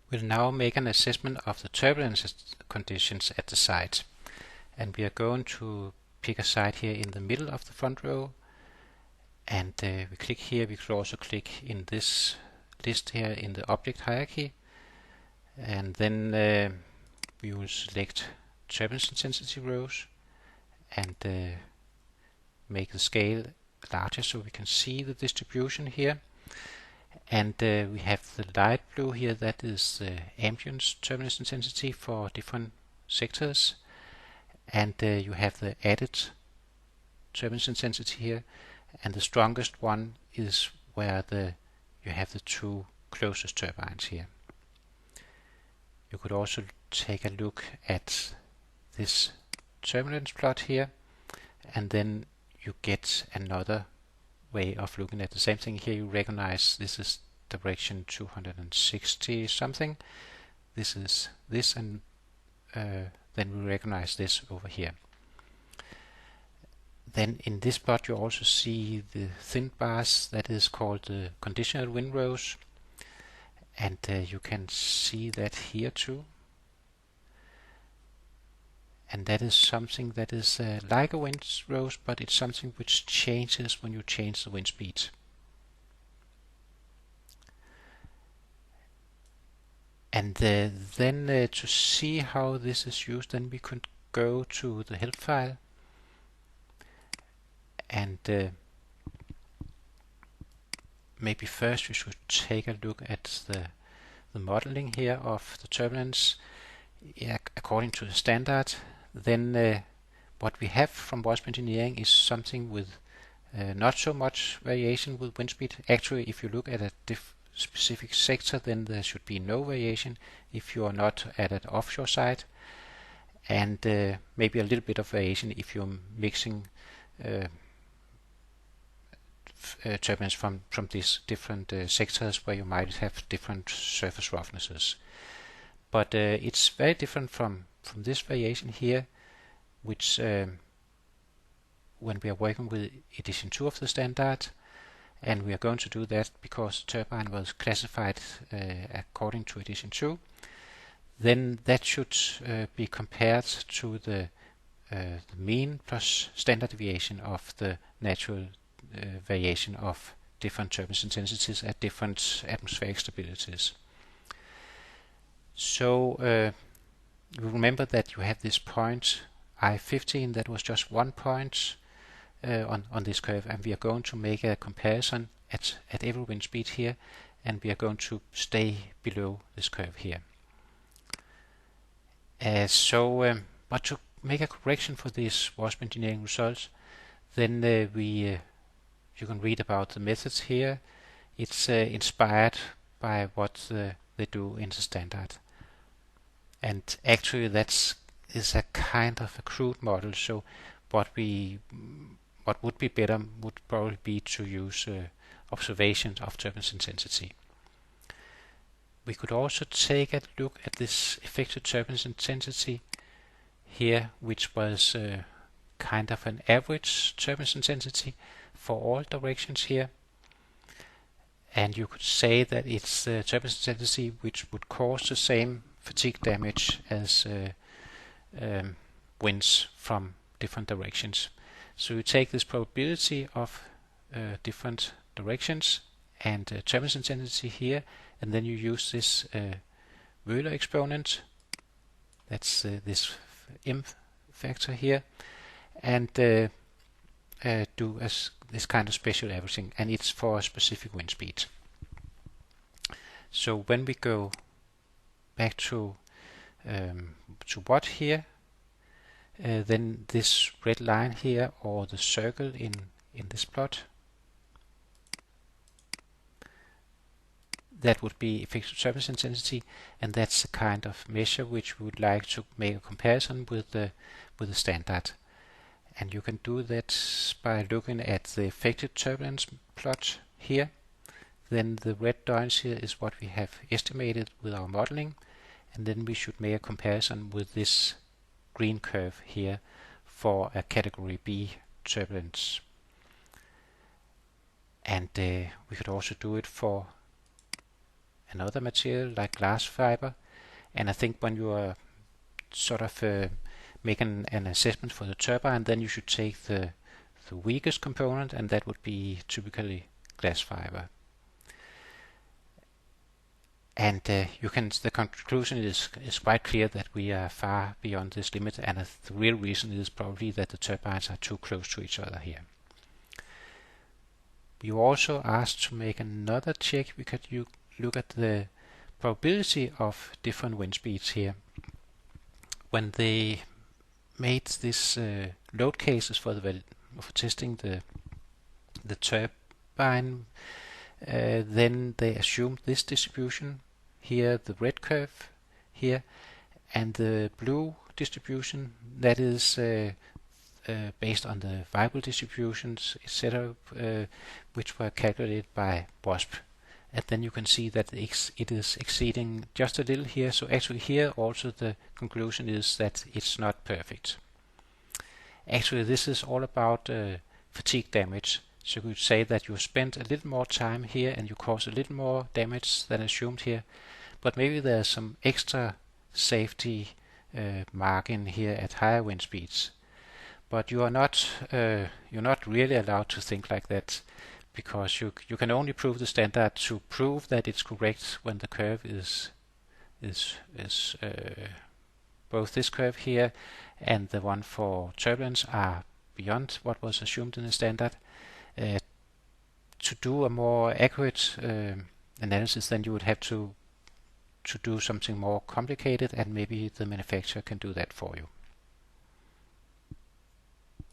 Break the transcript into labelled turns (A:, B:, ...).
A: We'll now make an assessment of the turbulence conditions at the site, and we are going to pick a site here in the middle of the front row, and we click here. We could also click in this list here in the object hierarchy, and then we will select turbulence intensity rows and make the scale larger so we can see the distribution here. And we have the light blue here, that is the ambient turbulence intensity for different sectors. And you have the added turbulence intensity here, and the strongest one is where you have the two closest turbines here. You could also take a look at this turbulence plot here, and then you get another way of looking at the same thing. Here you recognize this is direction 260 something, this is this, and then we recognize this over here. Then in this plot you also see the thin bars, that is called the conditional wind rows, and you can see that here too. And that is something that is like a wind rose, but it's something which changes when you change the wind speed. And then to see how this is used, then we could go to the help file, and maybe first we should take a look at the modeling here of the turbulence according to the standard. Then what we have from WASP engineering is something with not so much variation with wind speed. Actually, if you look at a specific sector, then there should be no variation if you are not at an offshore site, and maybe a little bit of variation if you're mixing turbulence from these different sectors where you might have different surface roughnesses. But it's very different from this variation here, which when we are working with edition 2 of the standard, and we are going to do that because the turbine was classified according to edition 2, then that should be compared to the mean plus standard deviation of the natural variation of different turbulence intensities at different atmospheric stabilities. So you remember that you have this point I15 that was just 1 point on this curve, and we are going to make a comparison at every wind speed here, and we are going to stay below this curve here. But to make a correction for these WASP engineering results, then you can read about the methods here. It's inspired by what they do in the standard. And actually that is a kind of a crude model, so what would be better would probably be to use observations of turbulence intensity. We could also take a look at this effective turbulence intensity here, which was kind of an average turbulence intensity for all directions here. And you could say that it's the turbulence intensity which would cause the same fatigue damage as winds from different directions. So you take this probability of different directions and turbulence intensity here, and then you use this Euler exponent, that's this M factor here, and do this kind of special averaging, and it's for a specific wind speed. So when we go back to WAT here, then this red line here, or the circle in this plot, that would be effective turbulence intensity, and that's the kind of measure which we would like to make a comparison with the standard. And you can do that by looking at the effective turbulence plot here. Then the red dots here is what we have estimated with our modeling, and then we should make a comparison with this green curve here for a category B turbulence. And we could also do it for another material like glass fiber. And I think when you are sort of make an assessment for the turbine, then you should take the weakest component, and that would be typically glass fiber. And the conclusion is quite clear that we are far beyond this limit, and the real reason is probably that the turbines are too close to each other here. We were also asked to make another check. We could look at the probability of different wind speeds here. When they made this load cases for testing the turbine, then they assumed this distribution here, the red curve here, and the blue distribution, that is based on the Weibull distributions, etc., which were calculated by WASP. And then you can see that it is exceeding just a little here. So actually here also the conclusion is that it's not perfect. Actually, this is all about fatigue damage. So you could say that you spend a little more time here and you cause a little more damage than assumed here. But maybe there's some extra safety margin here at higher wind speeds. But you're not really allowed to think like that, because you can only prove the standard to prove that it's correct when the curve is both this curve here and the one for turbulence are beyond what was assumed in the standard. To do a more accurate analysis, then you would have to do something more complicated, and maybe the manufacturer can do that for you.